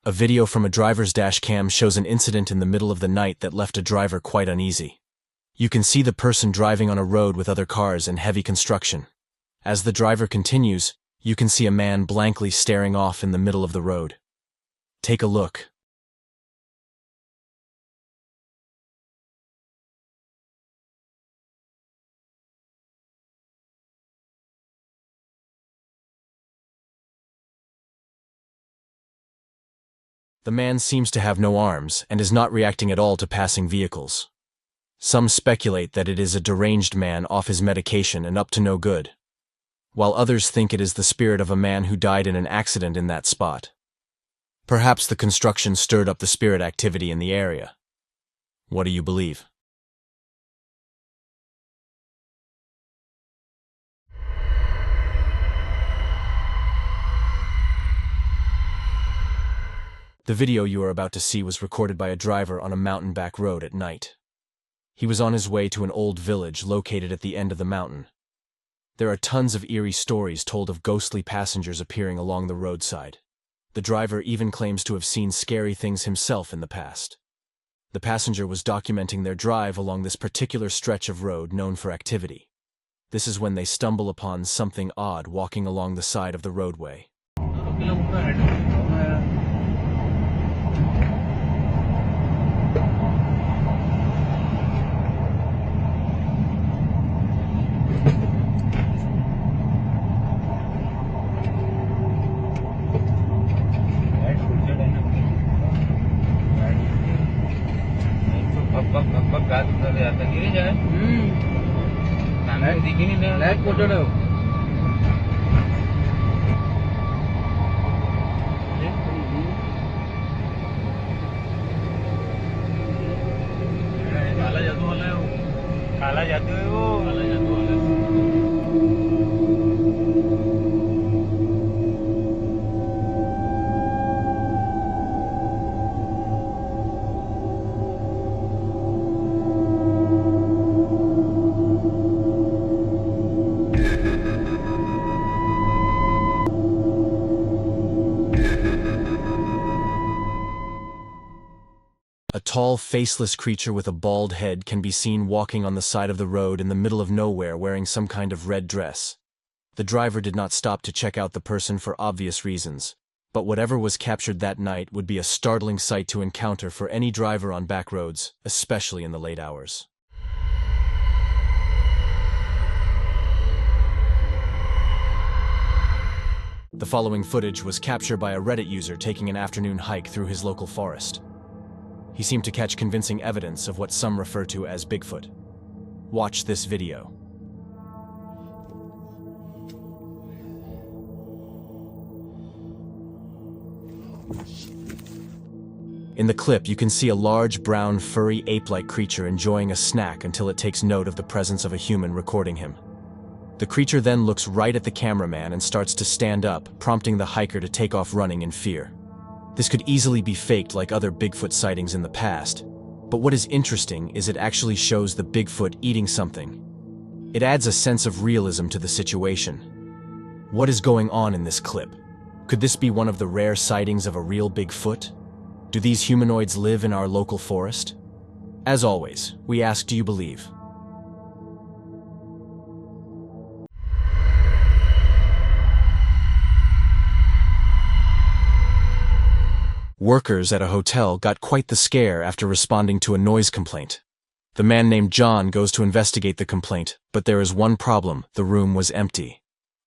A video from a driver's dash cam shows an incident in the middle of the night that left a driver quite uneasy. You can see the person driving on a road with other cars and heavy construction. As the driver continues, you can see a man blankly staring off in the middle of the road. Take a look. The man seems to have no arms and is not reacting at all to passing vehicles. Some speculate that it is a deranged man off his medication and up to no good, while others think it is the spirit of a man who died in an accident in that spot. Perhaps the construction stirred up the spirit activity in the area. What do you believe? The video you are about to see was recorded by a driver on a mountain back road at night. He was on his way to an old village located at the end of the mountain. There are tons of eerie stories told of ghostly passengers appearing along the roadside. The driver even claims to have seen scary things himself in the past. The passenger was documenting their drive along this particular stretch of road known for activity. This is when they stumble upon something odd walking along the side of the roadway. काला जादू है वो काला जादू वाला A tall, faceless creature with a bald head can be seen walking on the side of the road in the middle of nowhere wearing some kind of red dress. The driver did not stop to check out the person for obvious reasons, but whatever was captured that night would be a startling sight to encounter for any driver on back roads, especially in the late hours. The following footage was captured by a Reddit user taking an afternoon hike through his local forest. He seemed to catch convincing evidence of what some refer to as Bigfoot. Watch this video. In the clip, you can see a large, brown, furry, ape-like creature enjoying a snack until it takes note of the presence of a human recording him. The creature then looks right at the cameraman and starts to stand up, prompting the hiker to take off running in fear. This could easily be faked like other Bigfoot sightings in the past, but what is interesting is it actually shows the Bigfoot eating something. It adds a sense of realism to the situation. What is going on in this clip? Could this be one of the rare sightings of a real Bigfoot? Do these humanoids live in our local forest? As always, we ask, do you believe? Workers at a hotel got quite the scare after responding to a noise complaint. The man named John goes to investigate the complaint, but there is one problem: the room was empty.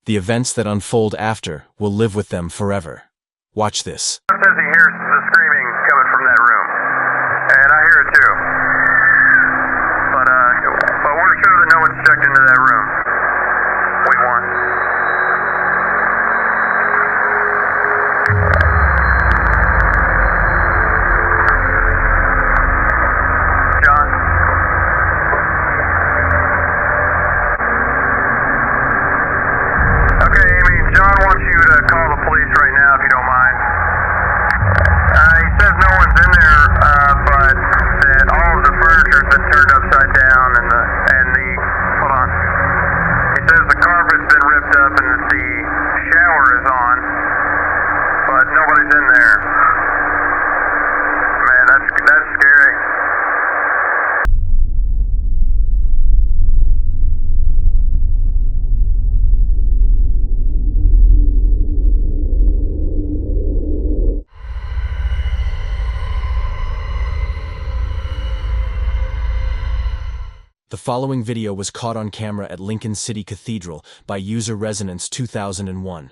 The events that unfold after will live with them forever. Watch this. Says he hears the screaming coming from that room, and I hear it too. But we're sure that no one's checked into that room. We want. John. Okay, Amy. John wants you to call the police right now if you don't mind. He says no one's in there, but that all of the furniture's been turned upside down and the hold on. He says the carpet's been ripped up and that the shower is on, but nobody's in there. The following video was caught on camera at Lincoln City Cathedral by user Resonance 2001.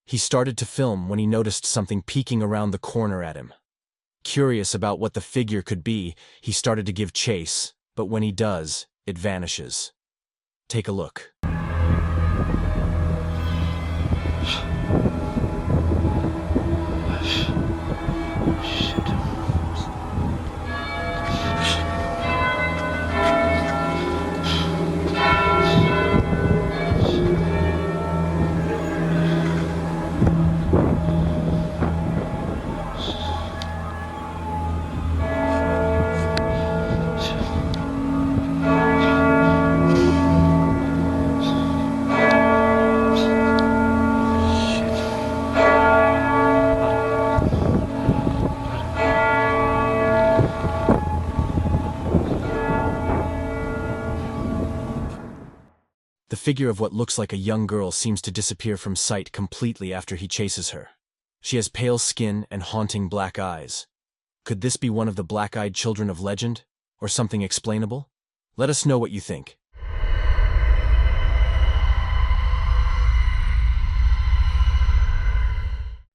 He started to film when he noticed something peeking around the corner at him. Curious about what the figure could be, he started to give chase, but when he does, it vanishes. Take a look. The figure of what looks like a young girl seems to disappear from sight completely after he chases her. She has pale skin and haunting black eyes. Could this be one of the black-eyed children of legend, or something explainable? Let us know what you think.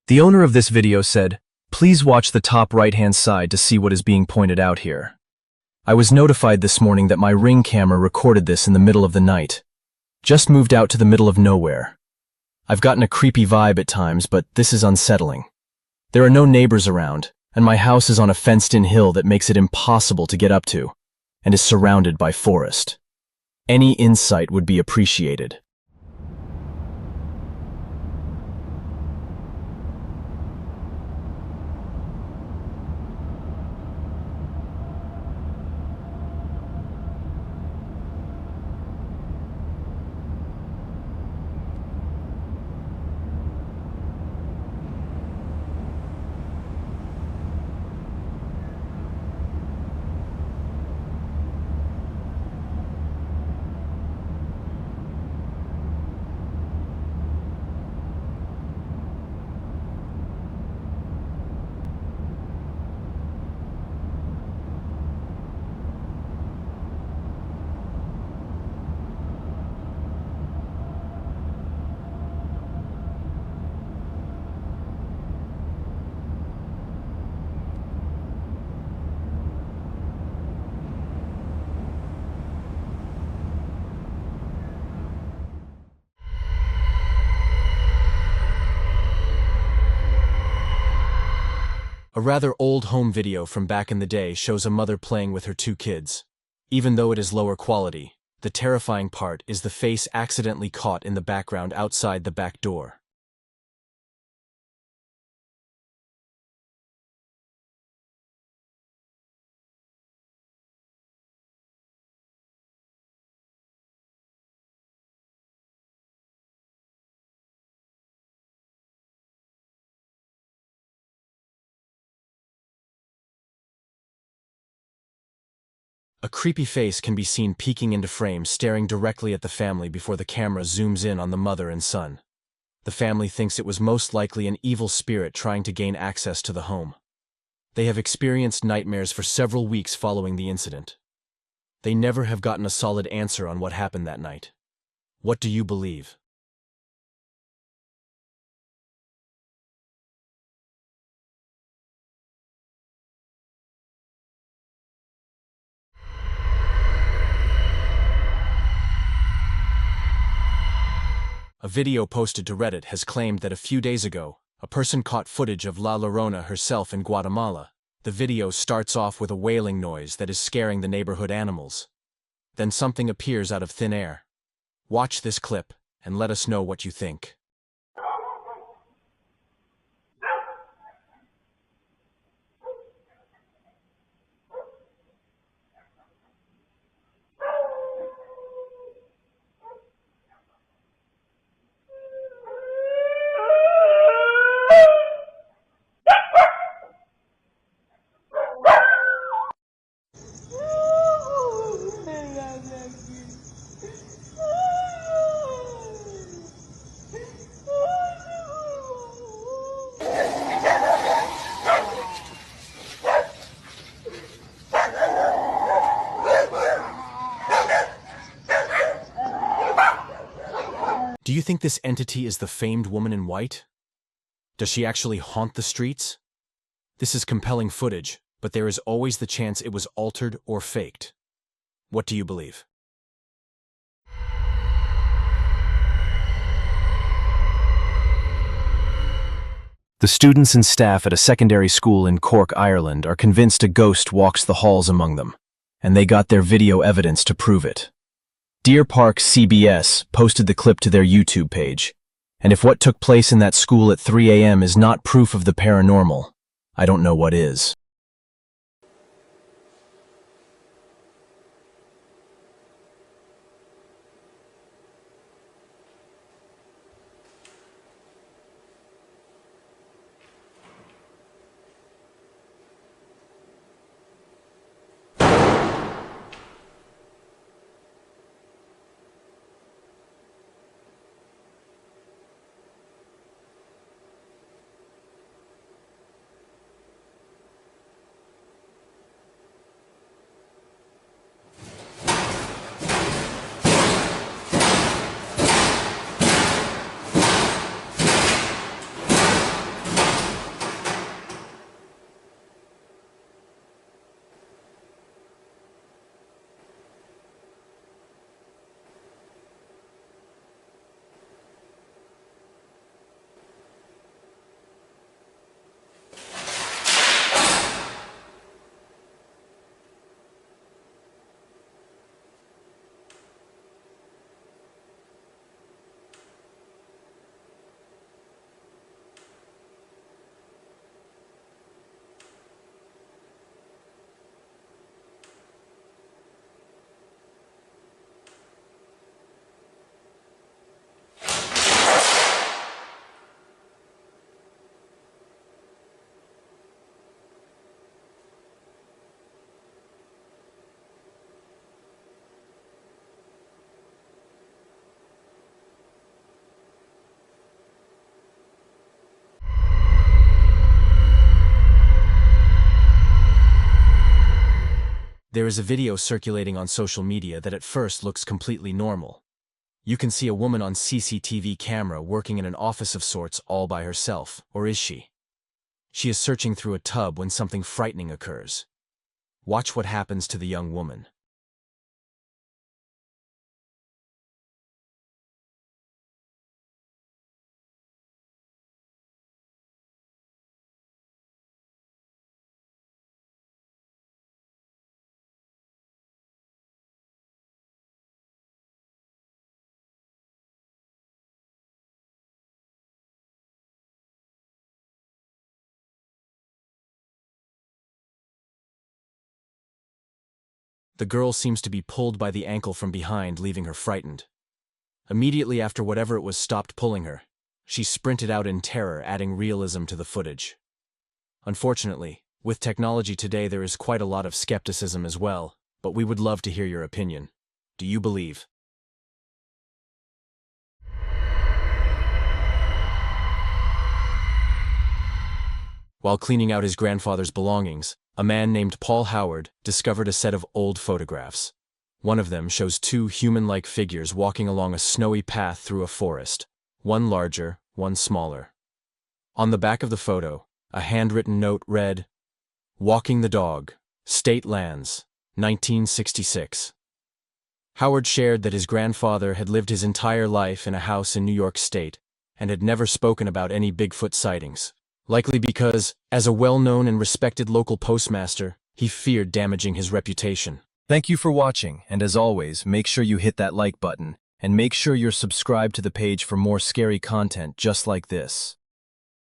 The owner of this video said, "Please watch the top right-hand side to see what is being pointed out here. I was notified this morning that my Ring camera recorded this in the middle of the night. Just moved out to the middle of nowhere. I've gotten a creepy vibe at times, but this is unsettling. There are no neighbors around, and my house is on a fenced-in hill that makes it impossible to get up to, and is surrounded by forest. Any insight would be appreciated." A rather old home video from back in the day shows a mother playing with her two kids. Even though it is lower quality, the terrifying part is the face accidentally caught in the background outside the back door. A creepy face can be seen peeking into frame, staring directly at the family before the camera zooms in on the mother and son. The family thinks it was most likely an evil spirit trying to gain access to the home. They have experienced nightmares for several weeks following the incident. They never have gotten a solid answer on what happened that night. What do you believe? A video posted to Reddit has claimed that a few days ago, a person caught footage of La Llorona herself in Guatemala. The video starts off with a wailing noise that is scaring the neighborhood animals. Then something appears out of thin air. Watch this clip and let us know what you think. you think this entity is the famed woman in white? Does she actually haunt the streets? This is compelling footage, but there is always the chance it was altered or faked. What do you believe? The students and staff at a secondary school in Cork, Ireland, are convinced a ghost walks the halls among them, and they got their video evidence to prove it. Deer Park CBS posted the clip to their YouTube page, and if what took place in that school at 3 a.m. is not proof of the paranormal, I don't know what is. There is a video circulating on social media that at first looks completely normal. You can see a woman on CCTV camera working in an office of sorts all by herself, or is she? She is searching through a tub when something frightening occurs. Watch what happens to the young woman. The girl seems to be pulled by the ankle from behind, leaving her frightened. Immediately after whatever it was stopped pulling her, she sprinted out in terror, adding realism to the footage. Unfortunately, with technology today there is quite a lot of skepticism as well, but we would love to hear your opinion. Do you believe? While cleaning out his grandfather's belongings, a man named Paul Howard discovered a set of old photographs. One of them shows two human-like figures walking along a snowy path through a forest, one larger, one smaller. On the back of the photo, a handwritten note read, "Walking the Dog, State Lands, 1966. Howard shared that his grandfather had lived his entire life in a house in New York State and had never spoken about any Bigfoot sightings. Likely because, as a well-known and respected local postmaster, he feared damaging his reputation. Thank you for watching, and as always, make sure you hit that like button, and make sure you're subscribed to the page for more scary content just like this.